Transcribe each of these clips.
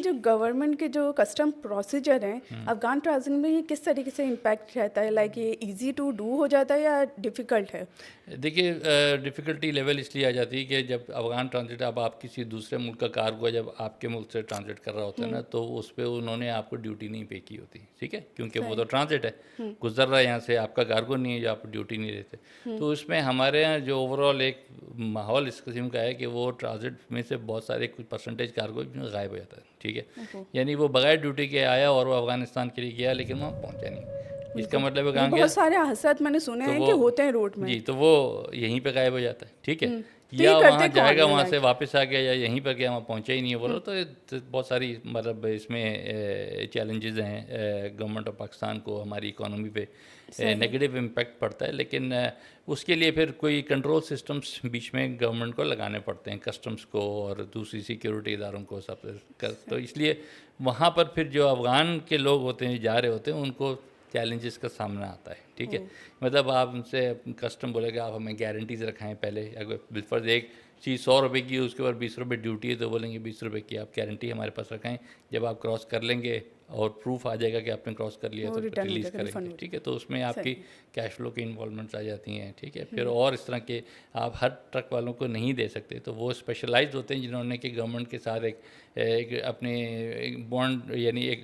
जो गवर्नमेंट के जो कस्टम प्रोसीजर हैं अफ़गान ट्रांजिट में, ये किस तरीके से इम्पैक्ट रहता है? लाइक ये इजी टू डू हो जाता है या डिफ़िकल्ट है? देखिए, डिफ़िकल्टी लेवल इसलिए आ जाती है कि जब अफ़गान ट्रांजिट, अब आप किसी दूसरे मुल्क का कार्गो जब आपके मुल्क से ट्रांजिट कर रहा होता है ना, तो उस पे उन्होंने आपको ड्यूटी नहीं पे की होती, ठीक है, क्योंकि वो सही। तो ट्रांजिट है, गुजर रहा है यहाँ से, आपका कार्गो नहीं है जो आप ड्यूटी नहीं देते। तो उसमें हमारे यहाँ जो ओवरऑल एक माहौल इस किस्म का है कि वो ट्रांजिट में से बहुत सारे कुछ परसेंटेज कार्गो गायब हो जाता है, ठीक है। ओहो। यानी वो बगैर ड्यूटी के आया और वो अफ़गानिस्तान के लिए गया, लेकिन वहाँ पहुँचा नहीं। इसका बिल्कुल। मतलब है ये कहाँ गया? बहुत सारे हादसात मैंने सुने तो हैं वो कि होते हैं रोड में। जी, तो वो यहीं पे गायब हो जाता है, ठीक है। तो ये या वहाँ करते कौन जाएगा, है वहाँ से लाइक? वापस आ गया, या यहीं पर गया, वहाँ पहुँचा ही नहीं है, बोलो तो तो बहुत सारी मतलब इसमें चैलेंजेस हैं। गवर्नमेंट ऑफ पाकिस्तान को हमारी इकोनॉमी पे सही। नेगेटिव इम्पैक्ट पड़ता है, लेकिन उसके लिए फिर कोई कंट्रोल सिस्टम्स बीच में गवर्नमेंट को लगाने पड़ते हैं, कस्टम्स को और दूसरी सिक्योरिटी इदारों को सब तो इसलिए वहाँ पर फिर जो अफ़गान के लोग होते हैं, जा रहे होते हैं, उनको चैलेंजेस का सामना आता है, ठीक है। मतलब आप उनसे कस्टम बोलेगा आप हमें गारंटीज रखाएं पहले, अगर बिलफर्ज एक चीज़ 100 रुपये की, उसके बाद 20 रुपये ड्यूटी है, तो बोलेंगे 20 रुपये की आप गारंटी हमारे पास रखाएं, जब आप क्रॉस कर लेंगे और प्रूफ आ जाएगा कि आपने क्रॉस कर लिया वो तो फिर रिटर्न हो रिलीज़ जाएगा, रिफंड करेंगे, हो ठीक है। जाएगा। तो उसमें आपकी सही। कैश फ्लो की इन्वॉल्वमेंट्स आ जाती हैं, ठीक है। फिर और इस तरह के आप हर ट्रक वालों को नहीं दे सकते, तो वो स्पेशलाइज्ड होते हैं जिन्होंने कि गवर्नमेंट के साथ एक अपने बॉन्ड यानी एक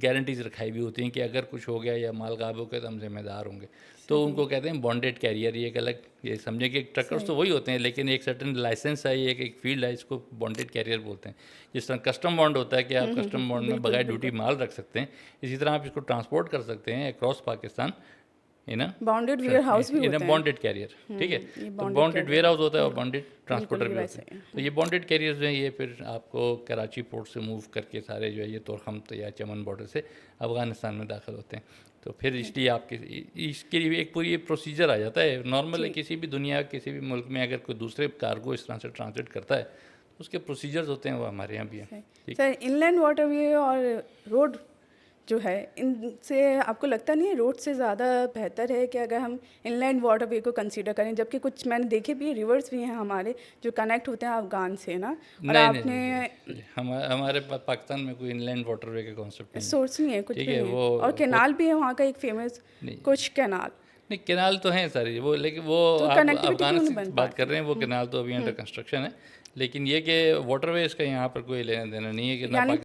गारंटीज रखाई भी होती हैं कि अगर कुछ हो गया या माल गायब हो गया तो हम जिम्मेदार होंगे। तो सही। उनको कहते हैं बॉन्डेड कैरियर। ये एक अलग, ये समझे कि ट्रकर्स सही। तो वही होते हैं, लेकिन एक सर्टन लाइसेंस है, ये एक फील्ड है, इसको बॉन्डेड कैरियर बोलते हैं। जिस तरह कस्टम बॉन्ड होता है कि आप कस्टम बॉन्ड में बिल्कुल बगैर ड्यूटी बिल्कुल। माल रख सकते हैं, इसी तरह आप इसको ट्रांसपोर्ट कर सकते हैं across Pakistan in bounded warehouse भी इन होते हैं। बॉन्डेड कैरियर, ठीक है। ये तो bonded bonded ware carrier. House होता है और बिल्कुल। बॉन्डेड बिल्कुल ट्रांसपोर्टर ये भी होते वैसे हैं। ही तो ये बॉन्डेड कैरियर्स जो हैं, ये फिर आपको कराची पोर्ट से मूव करके सारे जो है ये तोरखम्त या चमन बॉर्डर से अफ़गानिस्तान में दाखिल होते हैं। तो फिर इसलिए आपके इसके लिए भी एक पूरी प्रोसीजर आ जाता है। नॉर्मल है, ठीक। किसी भी दुनिया किसी भी मुल्क में अगर कोई दूसरे कार्गो इस तरह से ट्रांजिट करता है तो उसके प्रोसीजर्स होते हैं, वो हमारे यहाँ भी हैं, सही। ठीक। सर, इनलैंड वाटरवे और रोड जो है, इनसे आपको लगता नहीं है रोड से ज़्यादा बेहतर है कि अगर हम इनलैंड वाटरवे को कंसीडर करें? जबकि कुछ मैंने देखे भी रिवर्स भी हैं हमारे जो कनेक्ट होते हैं अफ़गान से ना। और नहीं नहीं आपने नहीं, नहीं, हमारे पाकिस्तान में कोई इनलैंड वाटरवे का कॉन्सेप्ट नहीं है, सोर्स नहीं है, कुछ ठीक भी है। नहीं है। वो और हो कैनाल भी है वहाँ का एक फेमस, नहीं कुछ कैनाल। नहीं, केनाल तो हैं सारी वो, लेकिन वो तो आप कनेक्टिविटी क्यों नहीं अफगानिस्तान बन की बात कर पाती? रहे हैं, वो केनाल तो अभी अंडर कंस्ट्रक्शन है। लेकिन ये कि वाटरवेज का यहाँ पर कोई लेना देना नहीं है कि ना यानी